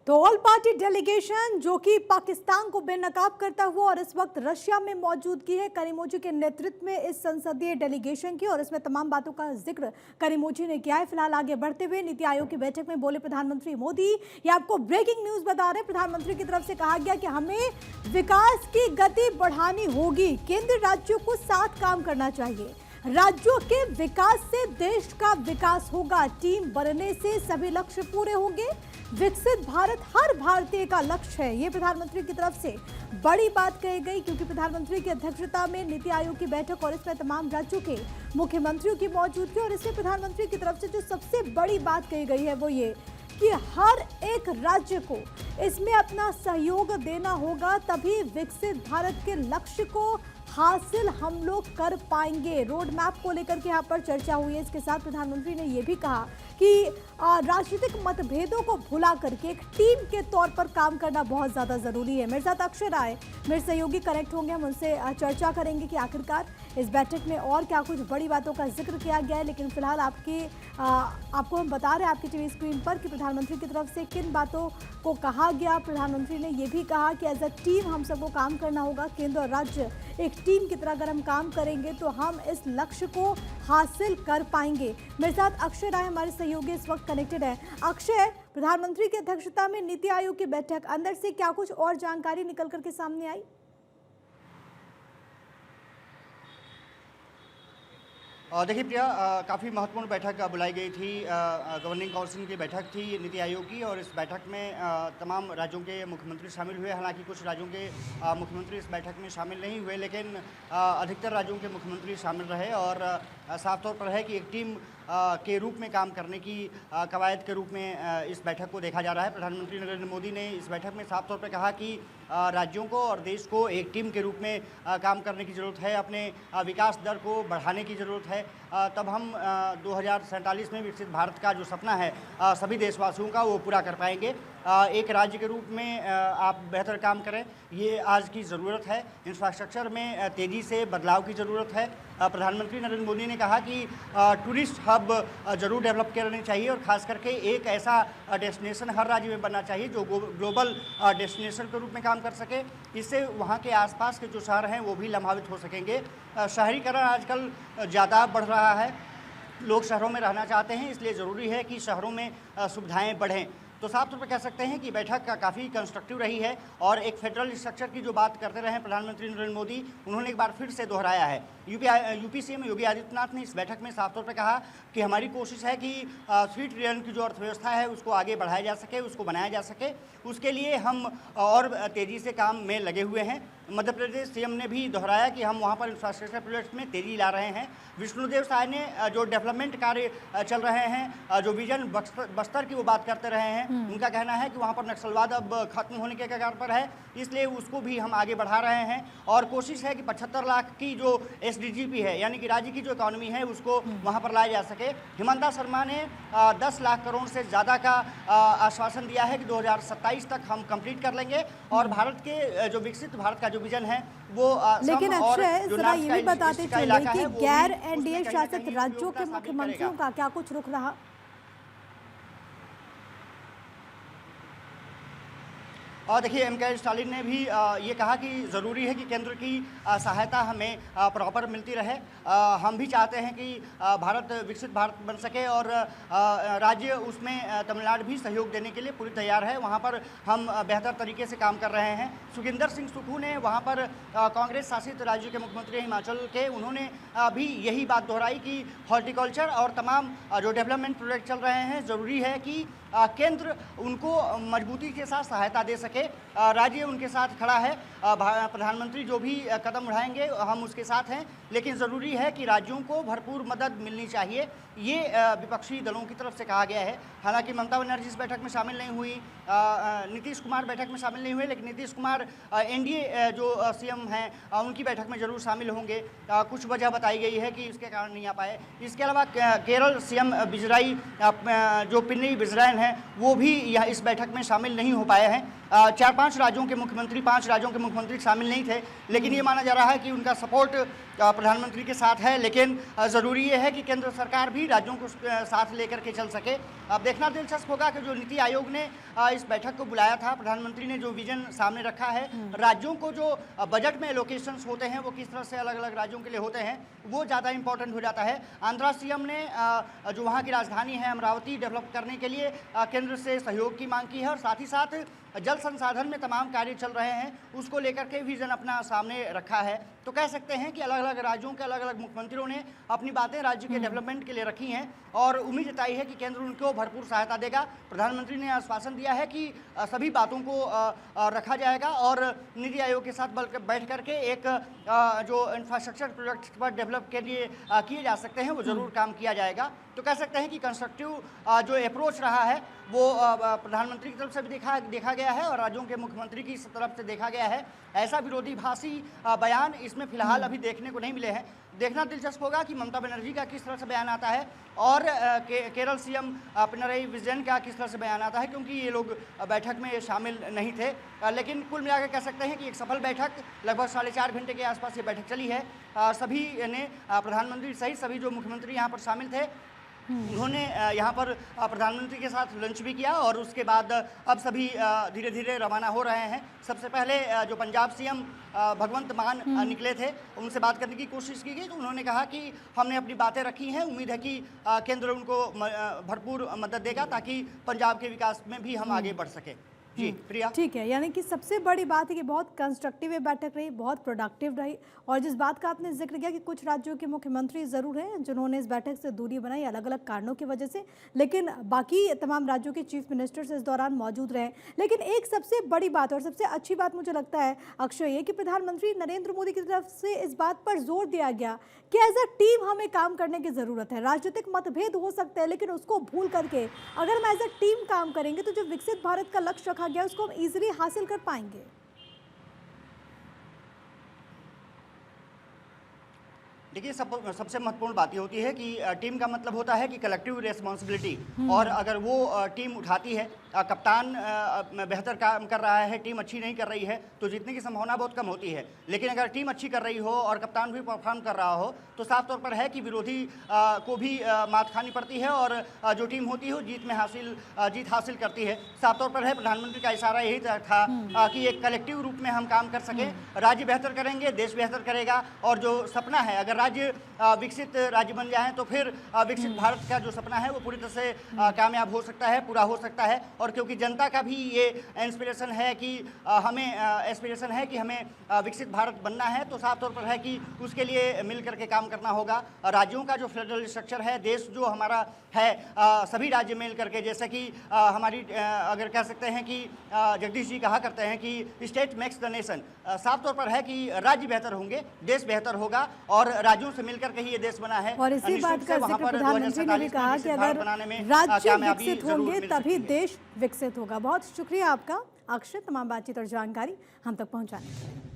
तो all party delegation जो कि पाकिस्तान को बेनकाब करता हुआ और इस वक्त रशिया में मौजूदगी है करीमोजी के नेतृत्व में इस संसदीय डेलीगेशन की, और इसमें तमाम बातों का जिक्र करीमोजी ने किया है। फिलहाल आगे बढ़ते हुए नीति आयोग की बैठक में बोले प्रधानमंत्री मोदी। ये आपको ब्रेकिंग न्यूज बता रहे हैं, प्रधानमंत्री की तरफ से कहा गया कि हमें विकास की गति बढ़ानी होगी, केंद्र राज्यों को साथ काम करना चाहिए, राज्यों के विकास से देश का विकास होगा, टीम बनने से सभी लक्ष्य पूरे होंगे, विकसित भारत हर भारतीय का लक्ष्य है। ये प्रधानमंत्री की तरफ से बड़ी बात कही गई, क्योंकि प्रधानमंत्री की अध्यक्षता में नीति आयोग की बैठक और इसमें तमाम राज्यों के मुख्यमंत्रियों की मौजूदगी, और इसमें प्रधानमंत्री की तरफ से जो सबसे बड़ी बात कही गई है वो ये कि हर एक राज्य को इसमें अपना सहयोग देना होगा, तभी विकसित भारत के लक्ष्य को हासिल हम लोग कर पाएंगे। रोड मैप को लेकर के यहाँ पर चर्चा हुई है। इसके साथ प्रधानमंत्री ने यह भी कहा कि राजनीतिक मतभेदों को भुला करके एक टीम के तौर पर काम करना बहुत ज़्यादा ज़रूरी है। मेरे साथ अक्षय राय मेरे सहयोगी कनेक्ट होंगे, हम उनसे चर्चा करेंगे कि आखिरकार इस बैठक में और क्या कुछ बड़ी बातों का जिक्र किया गया है। लेकिन फिलहाल आपको हम बता रहे हैं आपकी टीवी स्क्रीन पर कि प्रधानमंत्री की तरफ से किन बातों को कहा गया। प्रधानमंत्री ने यह भी कहा कि एज अ टीम हम सबको काम करना होगा, केंद्र और राज्य एक टीम की तरह अगर हम काम करेंगे तो हम इस लक्ष्य को हासिल कर पाएंगे। मेरे साथ अक्षय राय हमारे सहयोगी इस वक्त कनेक्टेड है। अक्षय, प्रधानमंत्री की अध्यक्षता में नीति आयोग की बैठक, अंदर से क्या कुछ और जानकारी निकल करके सामने आई? देखिए प्रिया, काफ़ी महत्वपूर्ण बैठक बुलाई गई थी। गवर्निंग काउंसिल की बैठक थी नीति आयोग की, और इस बैठक में तमाम राज्यों के मुख्यमंत्री शामिल हुए। हालांकि कुछ राज्यों के मुख्यमंत्री इस बैठक में शामिल नहीं हुए, लेकिन अधिकतर राज्यों के मुख्यमंत्री शामिल रहे, और साफ तौर पर है कि एक टीम के रूप में काम करने की कवायद के रूप में इस बैठक को देखा जा रहा है। प्रधानमंत्री नरेंद्र मोदी ने इस बैठक में साफ तौर पर कहा कि राज्यों को और देश को एक टीम के रूप में काम करने की ज़रूरत है, अपने विकास दर को बढ़ाने की ज़रूरत है, तब हम 2047 में विकसित भारत का जो सपना है सभी देशवासियों का वो पूरा कर पाएंगे। एक राज्य के रूप में आप बेहतर काम करें, ये आज की ज़रूरत है। इंफ्रास्ट्रक्चर में तेज़ी से बदलाव की ज़रूरत है। प्रधानमंत्री नरेंद्र मोदी ने कहा कि टूरिस्ट हब ज़रूर डेवलप करने चाहिए, और ख़ास करके एक ऐसा डेस्टिनेशन हर राज्य में बनना चाहिए जो ग्लोबल डेस्टिनेशन के रूप में काम कर सके। इससे वहाँ के आसपास के जो शहर हैं वो भी लाभान्वित हो सकेंगे। शहरीकरण आजकल ज़्यादा बढ़ रहा है, लोग शहरों में रहना चाहते हैं, इसलिए ज़रूरी है कि शहरों में सुविधाएँ बढ़ें। तो साफ तौर पर कह सकते हैं कि बैठक काफ़ी कंस्ट्रक्टिव रही है, और एक फेडरल स्ट्रक्चर की जो बात करते रहे प्रधानमंत्री नरेंद्र मोदी, उन्होंने एक बार फिर से दोहराया है। यूपी सीएम योगी आदित्यनाथ ने इस बैठक में साफ तौर पर कहा कि हमारी कोशिश है कि स्वीट रियन की जो अर्थव्यवस्था है उसको आगे बढ़ाया जा सके, उसको बनाया जा सके। उसके लिए हम और तेज़ी से काम में लगे हुए हैं। मध्य प्रदेश सीएम ने भी दोहराया कि हम वहाँ पर इंफ्रास्ट्रक्चर प्रोजेक्ट में तेज़ी ला रहे हैं। विष्णुदेव साय ने जो डेवलपमेंट कार्य चल रहे हैं, जो विजन बस्तर की वो बात करते रहे हैं, उनका कहना है कि वहाँ पर नक्सलवाद अब खत्म होने के कगार पर है, इसलिए उसको भी हम आगे बढ़ा रहे हैं। और कोशिश है कि 75 लाख की जो SDGP है, यानी कि राज्य की जो इकॉनमी है, उसको वहाँ पर लाया जा सके। हिमंता शर्मा ने 10 लाख करोड़ से ज़्यादा का आश्वासन दिया है कि 2027 तक हम कंप्लीट कर लेंगे, और भारत के जो विकसित भारत का जो विजन है वो लेकिन अक्षय जरा ये भी बताते चलिए कि गैर एनडीए शासित राज्यों के मुख्यमंत्रियों का क्या कुछ रुख रहा? और देखिए, MK स्टालिन ने भी ये कहा कि ज़रूरी है कि केंद्र की सहायता हमें प्रॉपर मिलती रहे। हम भी चाहते हैं कि भारत विकसित भारत बन सके, और राज्य उसमें तमिलनाडु भी सहयोग देने के लिए पूरी तैयार है। वहाँ पर हम बेहतर तरीके से काम कर रहे हैं। सुखिंदर सिंह सुक्खू ने वहाँ पर कांग्रेस शासित राज्यों के मुख्यमंत्री हिमाचल के, उन्होंने भी यही बात दोहराई कि हॉर्टिकल्चर और तमाम जो डेवलपमेंट प्रोजेक्ट चल रहे हैं, ज़रूरी है कि केंद्र उनको मजबूती के साथ सहायता दे सके। राज्य उनके साथ खड़ा है। प्रधानमंत्री जो भी कदम उठाएंगे हम उसके साथ हैं, लेकिन ज़रूरी है कि राज्यों को भरपूर मदद मिलनी चाहिए, ये विपक्षी दलों की तरफ से कहा गया है। हालांकि ममता बनर्जी इस बैठक में शामिल नहीं हुई, नीतीश कुमार बैठक में शामिल नहीं हुए, लेकिन नीतीश कुमार एनडीए जो सीएम हैं उनकी बैठक में ज़रूर शामिल होंगे। कुछ वजह बताई गई है कि इसके कारण नहीं आ पाए। इसके अलावा केरल सीएम बिजराई जो पिनई बिजरैन हैं, वो भी यहाँ इस बैठक में शामिल नहीं हो पाए हैं। 4-5 राज्यों के मुख्यमंत्री, 5 राज्यों के मुख्यमंत्री शामिल नहीं थे, लेकिन ये माना जा रहा है कि उनका सपोर्ट प्रधानमंत्री के साथ है। लेकिन ज़रूरी ये है कि केंद्र सरकार भी राज्यों को साथ लेकर के चल सके। अब देखना दिलचस्प होगा कि जो नीति आयोग ने इस बैठक को बुलाया था, प्रधानमंत्री ने जो विजन सामने रखा है, राज्यों को जो बजट में एलोकेशंस होते हैं वो किस तरह से अलग अलग राज्यों के लिए होते हैं, वो ज़्यादा इंपॉर्टेंट हो जाता है। आंध्रा सीएम ने जो वहाँ की राजधानी है अमरावती डेवलप करने के लिए केंद्र से सहयोग की मांग की है और साथ ही साथ जल संसाधन में तमाम कार्य चल रहे हैं, उसको लेकर के विजन अपना सामने रखा है। तो कह सकते हैं कि अलग अलग राज्यों के अलग अलग मुख्यमंत्रियों ने अपनी बातें राज्य के डेवलपमेंट के लिए रखी हैं और उम्मीद जताई है कि केंद्र उनको भरपूर सहायता देगा। प्रधानमंत्री ने आश्वासन दिया है कि सभी बातों को रखा जाएगा और नीति आयोग के साथ बैठ करके एक जो इंफ्रास्ट्रक्चर प्रोजेक्ट पर डेवलप के लिए किए जा सकते हैं वो ज़रूर काम किया जाएगा। तो कह सकते हैं कि कंस्ट्रक्टिव जो अप्रोच रहा है वो प्रधानमंत्री की तरफ से भी देखा गया है और राज्यों के मुख्यमंत्री की तरफ से देखा गया है। ऐसा विरोधाभासी बयान इसमें फिलहाल अभी देखने को नहीं मिले हैं। देखना दिलचस्प होगा कि ममता बनर्जी का किस तरह से बयान आता है और केरल सीएम पिनरई विजयन का किस तरह से बयान आता है, क्योंकि ये लोग बैठक में शामिल नहीं थे। लेकिन कुल मिलाकर कह सकते हैं कि एक सफल बैठक, लगभग 4.5 घंटे के आसपास ये बैठक चली है। सभी ने प्रधानमंत्री सहित सभी जो मुख्यमंत्री यहाँ पर शामिल थे उन्होंने यहाँ पर प्रधानमंत्री के साथ लंच भी किया और उसके बाद अब सभी धीरे धीरे रवाना हो रहे हैं। सबसे पहले जो पंजाब सीएम भगवंत मान निकले थे, उनसे बात करने की कोशिश की गई तो उन्होंने कहा कि हमने अपनी बातें रखी हैं, उम्मीद है कि केंद्र उनको भरपूर मदद देगा ताकि पंजाब के विकास में भी हम आगे बढ़ सकें। जी प्रिया, ठीक है, यानी कि सबसे बड़ी बात है कि बहुत कंस्ट्रक्टिव ये बैठक रही, बहुत प्रोडक्टिव रही और जिस बात का आपने जिक्र किया कि कुछ राज्यों के मुख्यमंत्री ज़रूर हैं जिन्होंने इस बैठक से दूरी बनाई अलग अलग कारणों की वजह से, लेकिन बाकी तमाम राज्यों के चीफ मिनिस्टर्स इस दौरान मौजूद रहे। लेकिन एक सबसे बड़ी बात और सबसे अच्छी बात मुझे लगता है अक्षय, ये कि प्रधानमंत्री नरेंद्र मोदी की तरफ से इस बात पर जोर दिया गया कि एज अ टीम हमें काम करने की ज़रूरत है। राजनीतिक मतभेद हो सकते हैं लेकिन उसको भूल करके अगर हम एज अ टीम काम करेंगे तो जो विकसित भारत का लक्ष्य रखा गया उसको हम इजीली हासिल कर पाएंगे। देखिए, सबसे महत्वपूर्ण बात ये होती है कि टीम का मतलब होता है कि कलेक्टिव रिस्पॉन्सिबिलिटी, और अगर वो टीम उठाती है, कप्तान बेहतर काम कर रहा है, टीम अच्छी नहीं कर रही है तो जीतने की संभावना बहुत कम होती है। लेकिन अगर टीम अच्छी कर रही हो और कप्तान भी परफॉर्म कर रहा हो तो साफ तौर पर है कि विरोधी को भी मात खानी पड़ती है और जो टीम होती है जीत हासिल करती है। साफ तौर पर है प्रधानमंत्री का इशारा यही था कि एक कलेक्टिव रूप में हम काम कर सकें, राज्य बेहतर करेंगे, देश बेहतर करेगा और जो सपना है अगर राज्य विकसित राज्य बन जाएं तो फिर विकसित भारत का जो सपना है वो पूरी तरह से कामयाब हो सकता है, पूरा हो सकता है। और क्योंकि जनता का भी ये इंस्पिरेशन है कि हमें विकसित भारत बनना है तो साफ तौर पर है कि उसके लिए मिल करके काम करना होगा। राज्यों का जो फेडरल स्ट्रक्चर है, देश जो हमारा है, सभी राज्य मिल करके, जैसे कि हमारी अगर कह सकते हैं कि जगदीश जी कहा करते हैं कि स्टेट मेक्स द नेशन, साफ तौर पर है कि राज्य बेहतर होंगे, देश बेहतर होगा और राज्यों से मिलकर के ही ये देश बना है। और इसी बात का जिक्र प्रधानमंत्री ने भी कहा कि अगर राज्य विकसित होंगे तभी देश विकसित होगा। बहुत शुक्रिया आपका अक्षय, तमाम बातचीत और जानकारी हम तक पहुंचाने के लिए।